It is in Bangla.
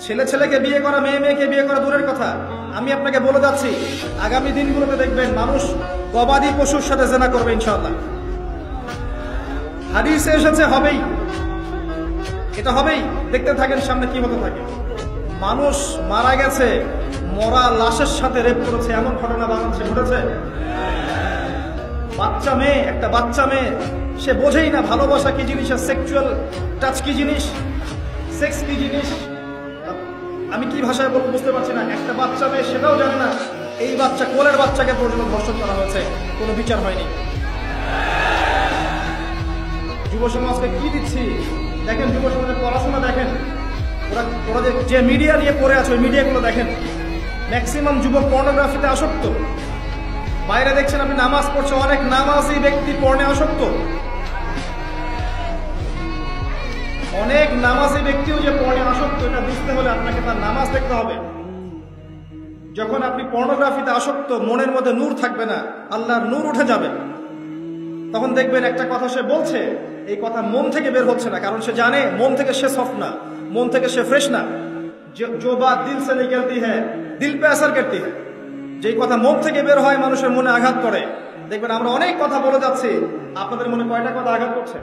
ছেলে ছেলেকে বিয়ে করা, মেয়ে মেয়েকে বিয়ে করা দূরের কথা, আমি আপনাকে বলে যাচ্ছি আগামী দিনগুলোতে দেখবেন মানুষ গবাদি পশুর সাথে জেনা করবে ইনশাআল্লাহ। হাদিসে এসেছে হবেই, এটা হবেই। দেখতে থাকেন সামনে কি হতে থাকে। মানুষ মারা গেছে, মরা লাশের সাথে রেপ করেছে, এমন ঘটনা বাংলাদেশে ঘটেছে। বাচ্চা মেয়ে, একটা বাচ্চা মেয়ে, সে বোঝেই না ভালোবাসা কি জিনিস, সেক্সুয়াল টাচ কি জিনিস, সেক্স কি জিনিস, আমি কি ভাষায় বলবো বুঝতে পারছি না। একটা বাচ্চা মেয়ে সেটাও জানে না, এই বাচ্চা কোলের বাচ্চাকে পর্যন্ত ধর্ষণ করা হয়েছে, কোনো বিচার হয়নি। যুব সমাজকে কি দিচ্ছি দেখেন, যুব সমাজের পড়াশোনা দেখেন, ওরা যে মিডিয়া নিয়ে পড়ে আছে ওই মিডিয়াগুলো দেখেন, ম্যাক্সিমাম যুবক পর্নোগ্রাফিতে আসক্ত। বাইরে দেখছেন আপনি নামাজ পড়ছে, অনেক নামাজি ব্যক্তি পর্নে আসক্ত। অনেক নামাজি ব্যক্তিও যে পর্নে আসক্ত, এটা বুঝতে হলে আপনাকে তার নামাজ দেখতে হবে। যখন আপনি পর্নোগ্রাফিতে আসক্ত, মনের মধ্যে নূর থাকবে না, আল্লাহর নূর উঠে যাবে। তখন দেখবেন একটা কথা সে বলছে, এই কথা মন থেকে বের হচ্ছে না, কারণ সে জানে মন থেকে সে সফট না, মন থেকে সে ফ্রেশ না। जो बात दिल से निकलती है दिल पे असर करती है। যেই কথা মন থেকে বের হয় মানুষের মনে আঘাত করে। দেখবেন আমরা অনেক কথা বলে যাচ্ছি, আপনাদের মনে কয়টা কথা আঘাত করছে?